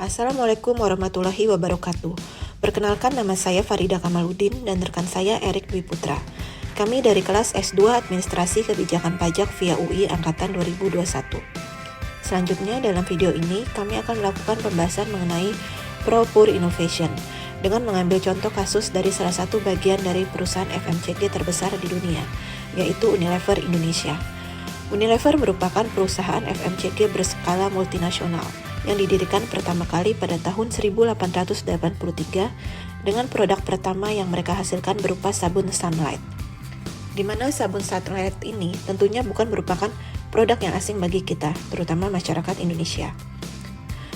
Assalamualaikum warahmatullahi wabarakatuh. Perkenalkan, nama saya Farida Kamaludin dan rekan saya Erik Dwi Putra. Kami dari kelas S2 Administrasi Kebijakan Pajak via UI Angkatan 2021. Selanjutnya dalam video ini kami akan melakukan pembahasan mengenai Pro-Pur Innovation dengan mengambil contoh kasus dari salah satu bagian dari perusahaan FMCG terbesar di dunia, yaitu Unilever Indonesia. Unilever merupakan perusahaan FMCG berskala multinasional yang didirikan pertama kali pada tahun 1883 dengan produk pertama yang mereka hasilkan berupa sabun Sunlight. Di mana sabun Sunlight ini tentunya bukan merupakan produk yang asing bagi kita, terutama masyarakat Indonesia.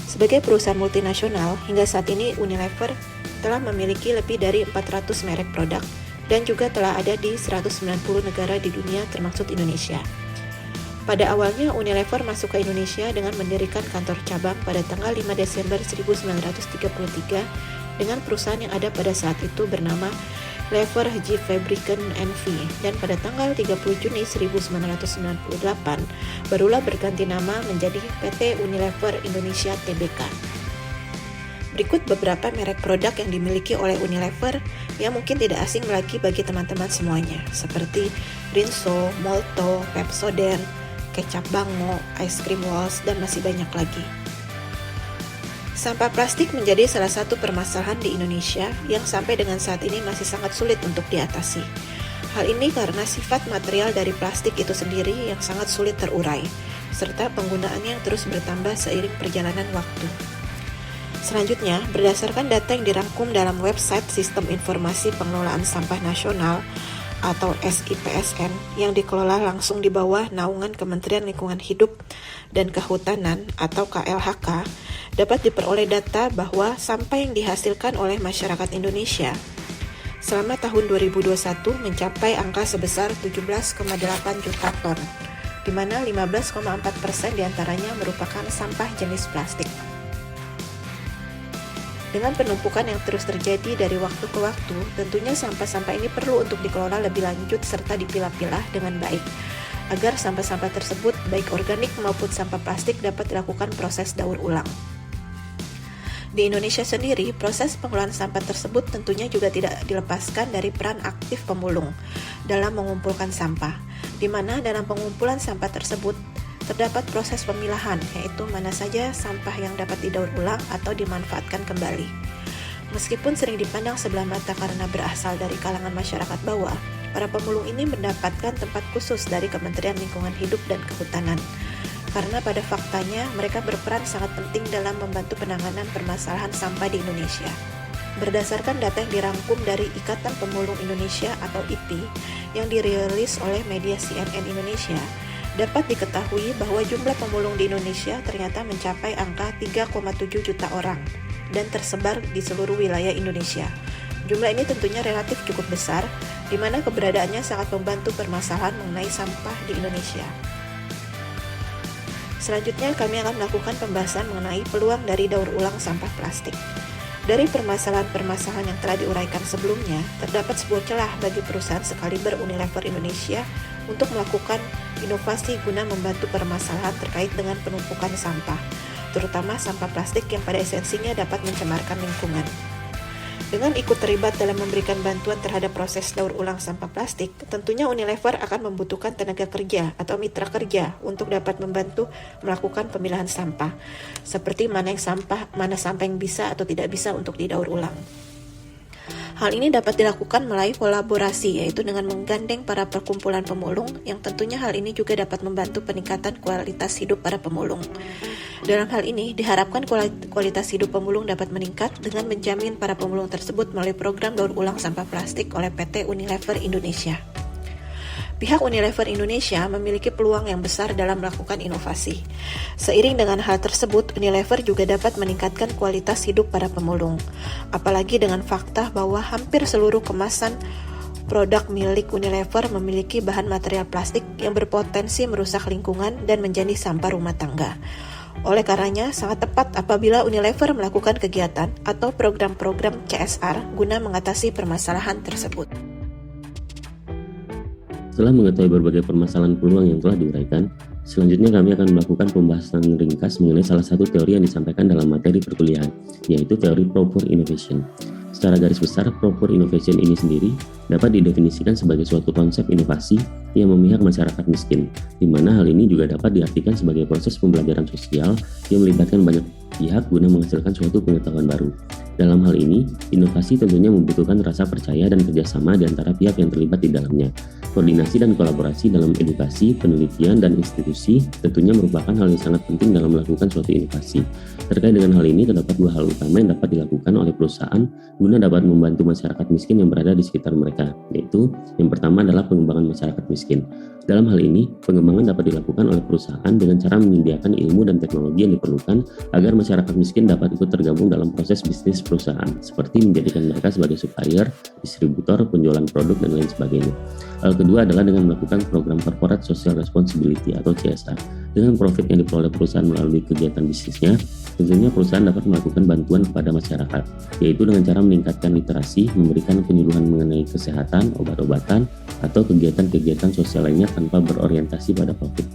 Sebagai perusahaan multinasional, hingga saat ini Unilever telah memiliki lebih dari 400 merek produk dan juga telah ada di 190 negara di dunia termasuk Indonesia. Pada awalnya Unilever masuk ke Indonesia dengan mendirikan kantor cabang pada tanggal 5 Desember 1933 dengan perusahaan yang ada pada saat itu bernama Lever G Fabriken NV, dan pada tanggal 30 Juni 1998 barulah berganti nama menjadi PT Unilever Indonesia Tbk. Berikut beberapa merek produk yang dimiliki oleh Unilever yang mungkin tidak asing lagi bagi teman-teman semuanya, seperti Rinso, Molto, Pepsodent, kecap Bango, Ice Cream Walls, dan masih banyak lagi. Sampah plastik menjadi salah satu permasalahan di Indonesia yang sampai dengan saat ini masih sangat sulit untuk diatasi. Hal ini karena sifat material dari plastik itu sendiri yang sangat sulit terurai, serta penggunaannya yang terus bertambah seiring perjalanan waktu. Selanjutnya, berdasarkan data yang dirangkum dalam website Sistem Informasi Pengelolaan Sampah Nasional atau SIPSN yang dikelola langsung di bawah naungan Kementerian Lingkungan Hidup dan Kehutanan atau KLHK, dapat diperoleh data bahwa sampah yang dihasilkan oleh masyarakat Indonesia selama tahun 2021 mencapai angka sebesar 17,8 juta ton, di mana 15,4% diantaranya merupakan sampah jenis plastik. Dengan penumpukan yang terus terjadi dari waktu ke waktu, tentunya sampah-sampah ini perlu untuk dikelola lebih lanjut serta dipilah-pilah dengan baik, agar sampah-sampah tersebut, baik organik maupun sampah plastik, dapat dilakukan proses daur ulang. Di Indonesia sendiri, proses pengolahan sampah tersebut tentunya juga tidak dilepaskan dari peran aktif pemulung dalam mengumpulkan sampah, di mana dalam pengumpulan sampah tersebut terdapat proses pemilahan, yaitu mana saja sampah yang dapat didaur ulang atau dimanfaatkan kembali. Meskipun sering dipandang sebelah mata karena berasal dari kalangan masyarakat bawah, para pemulung ini mendapatkan tempat khusus dari Kementerian Lingkungan Hidup dan Kehutanan. Karena pada faktanya mereka berperan sangat penting dalam membantu penanganan permasalahan sampah di Indonesia. Berdasarkan data yang dirangkum dari Ikatan Pemulung Indonesia atau IPI yang dirilis oleh media CNN Indonesia, dapat diketahui bahwa jumlah pemulung di Indonesia ternyata mencapai angka 3,7 juta orang dan tersebar di seluruh wilayah Indonesia. Jumlah ini tentunya relatif cukup besar, di mana keberadaannya sangat membantu permasalahan mengenai sampah di Indonesia. Selanjutnya kami akan melakukan pembahasan mengenai peluang dari daur ulang sampah plastik. Dari permasalahan-permasalahan yang telah diuraikan sebelumnya, terdapat sebuah celah bagi perusahaan sekaliber Unilever Indonesia untuk melakukan inovasi guna membantu permasalahan terkait dengan penumpukan sampah, terutama sampah plastik yang pada esensinya dapat mencemarkan lingkungan. Dengan ikut terlibat dalam memberikan bantuan terhadap proses daur ulang sampah plastik, tentunya Unilever akan membutuhkan tenaga kerja atau mitra kerja untuk dapat membantu melakukan pemilahan sampah, seperti mana sampah yang bisa atau tidak bisa untuk didaur ulang. Hal ini dapat dilakukan melalui kolaborasi, yaitu dengan menggandeng para perkumpulan pemulung, yang tentunya hal ini juga dapat membantu peningkatan kualitas hidup para pemulung. Dalam hal ini, diharapkan kualitas hidup pemulung dapat meningkat dengan menjamin para pemulung tersebut melalui program daur ulang sampah plastik oleh PT Unilever Indonesia. Pihak Unilever Indonesia memiliki peluang yang besar dalam melakukan inovasi. Seiring dengan hal tersebut, Unilever juga dapat meningkatkan kualitas hidup para pemulung. Apalagi dengan fakta bahwa hampir seluruh kemasan produk milik Unilever memiliki bahan material plastik yang berpotensi merusak lingkungan dan menjadi sampah rumah tangga. Oleh karenanya, sangat tepat apabila Unilever melakukan kegiatan atau program-program CSR guna mengatasi permasalahan tersebut. Setelah mengetahui berbagai permasalahan peluang yang telah diuraikan, Selanjutnya kami akan melakukan pembahasan ringkas mengenai salah satu teori yang disampaikan dalam materi perkuliahan, yaitu teori proper innovation. Secara garis besar, proper innovation ini sendiri dapat didefinisikan sebagai suatu konsep inovasi yang memihak masyarakat miskin, di mana hal ini juga dapat diartikan sebagai proses pembelajaran sosial yang melibatkan banyak pihak guna menghasilkan suatu pengetahuan baru. Dalam hal ini, inovasi tentunya membutuhkan rasa percaya dan kerjasama di antara pihak yang terlibat di dalamnya. Koordinasi dan kolaborasi dalam edukasi, penelitian, dan institusi tentunya merupakan hal yang sangat penting dalam melakukan suatu inovasi. Terkait dengan hal ini, terdapat dua hal utama yang dapat dilakukan oleh perusahaan guna dapat membantu masyarakat miskin yang berada di sekitar mereka, yaitu yang pertama adalah pengembangan masyarakat miskin. Dalam hal ini, pengembangan dapat dilakukan oleh perusahaan dengan cara menyediakan ilmu dan teknologi yang diperlukan agar masyarakat miskin dapat ikut tergabung dalam proses bisnis perusahaan, seperti menjadikan mereka sebagai supplier, distributor, penjualan produk, dan lain sebagainya. Hal kedua adalah dengan melakukan program Corporate Social Responsibility atau CSR. Dengan profit yang diperoleh perusahaan melalui kegiatan bisnisnya, tentunya perusahaan dapat melakukan bantuan kepada masyarakat, yaitu dengan cara meningkatkan literasi, memberikan penyuluhan mengenai kesehatan, obat-obatan, atau kegiatan-kegiatan sosial lainnya tanpa berorientasi pada profit.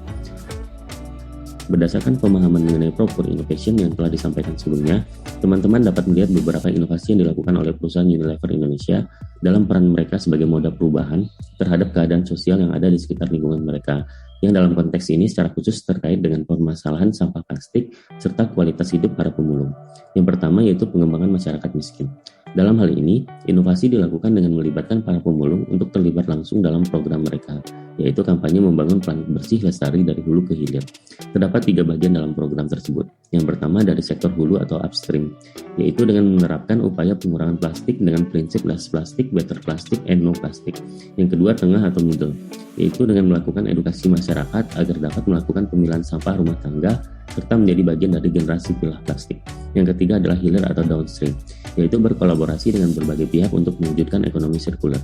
Berdasarkan pemahaman mengenai proper innovation yang telah disampaikan sebelumnya, teman-teman dapat melihat beberapa inovasi yang dilakukan oleh perusahaan Unilever Indonesia dalam peran mereka sebagai moda perubahan terhadap keadaan sosial yang ada di sekitar lingkungan mereka, yang dalam konteks ini secara khusus terkait dengan permasalahan sampah plastik serta kualitas hidup para pemulung. Yang pertama yaitu pengembangan masyarakat miskin. Dalam hal ini, inovasi dilakukan dengan melibatkan para pemulung untuk terlibat langsung dalam program mereka, yaitu kampanye membangun planet bersih lestari dari hulu ke hilir. Terdapat 3 bagian dalam program tersebut. Yang pertama dari sektor hulu atau upstream, yaitu dengan menerapkan upaya pengurangan plastik dengan prinsip less plastic, better plastic, and no plastic. Yang kedua tengah atau middle, yaitu dengan melakukan edukasi masyarakat agar dapat melakukan pemilahan sampah rumah tangga serta menjadi bagian dari generasi pilah plastik. Yang ketiga adalah hilir atau downstream, yaitu berkolaborasi dengan berbagai pihak untuk mewujudkan ekonomi sirkular.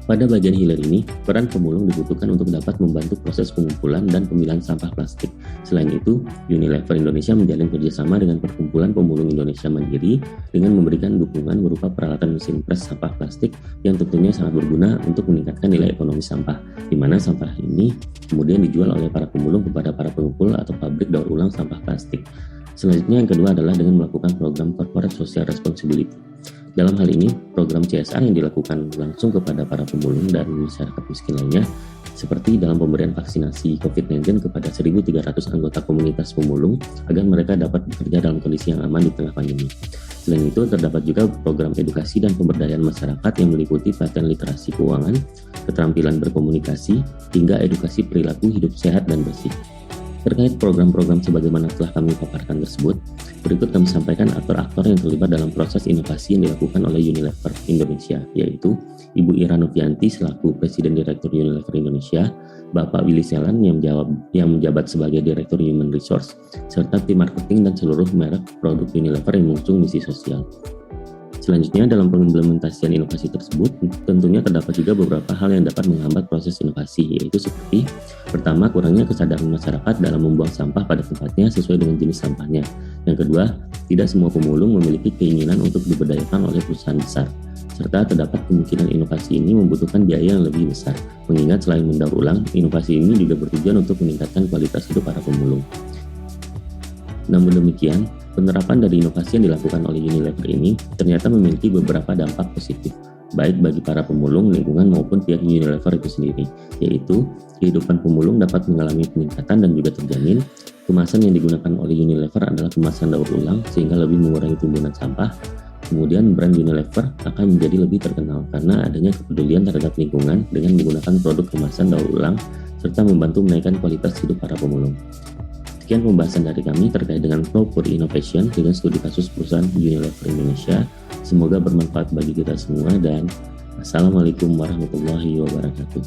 Pada bagian hilir ini, peran pemulung dibutuhkan untuk dapat membantu proses pengumpulan dan pemilahan sampah plastik. Selain itu, Unilever Indonesia menjalin kerjasama dengan Perkumpulan Pemulung Indonesia Mandiri dengan memberikan dukungan berupa peralatan mesin pres sampah plastik yang tentunya sangat berguna untuk meningkatkan nilai ekonomi sampah, di mana sampah ini kemudian dijual oleh para pemulung kepada para pengumpul atau pabrik daur ulang sampah plastik. Selanjutnya yang kedua adalah dengan melakukan program Corporate Social Responsibility. Dalam hal ini, program CSR yang dilakukan langsung kepada para pemulung dan masyarakat miskin lainnya, seperti dalam pemberian vaksinasi COVID-19 kepada 1.300 anggota komunitas pemulung agar mereka dapat bekerja dalam kondisi yang aman di tengah pandemi. Selain itu, terdapat juga program edukasi dan pemberdayaan masyarakat yang meliputi pelatihan literasi keuangan, keterampilan berkomunikasi, hingga edukasi perilaku hidup sehat dan bersih. Terkait program-program sebagaimana telah kami paparkan tersebut, berikut kami sampaikan aktor-aktor yang terlibat dalam proses inovasi yang dilakukan oleh Unilever Indonesia, yaitu Ibu Ira Novianti selaku Presiden Direktur Unilever Indonesia, Bapak Willy Selan yang menjabat sebagai Direktur Human Resource, serta tim marketing dan seluruh merek produk Unilever yang mengusung misi sosial. Selanjutnya, dalam pengimplementasian inovasi tersebut, tentunya terdapat juga beberapa hal yang dapat menghambat proses inovasi, yaitu seperti pertama, kurangnya kesadaran masyarakat dalam membuang sampah pada tempatnya sesuai dengan jenis sampahnya. Yang kedua, tidak semua pemulung memiliki keinginan untuk diberdayakan oleh perusahaan besar, serta terdapat kemungkinan inovasi ini membutuhkan biaya yang lebih besar, mengingat selain mendaur ulang, inovasi ini juga bertujuan untuk meningkatkan kualitas hidup para pemulung. Namun demikian, penerapan dari inovasi yang dilakukan oleh Unilever ini ternyata memiliki beberapa dampak positif, baik bagi para pemulung, lingkungan maupun pihak Unilever itu sendiri, yaitu kehidupan pemulung dapat mengalami peningkatan dan juga terjamin. Kemasan yang digunakan oleh Unilever adalah kemasan daur ulang sehingga lebih mengurangi timbunan sampah. Kemudian brand Unilever akan menjadi lebih terkenal karena adanya kepedulian terhadap lingkungan dengan menggunakan produk kemasan daur ulang serta membantu menaikkan kualitas hidup para pemulung. Sekian pembahasan dari kami terkait dengan proper innovation dengan studi kasus perusahaan Unilever Indonesia. Semoga bermanfaat bagi kita semua dan Assalamualaikum warahmatullahi wabarakatuh.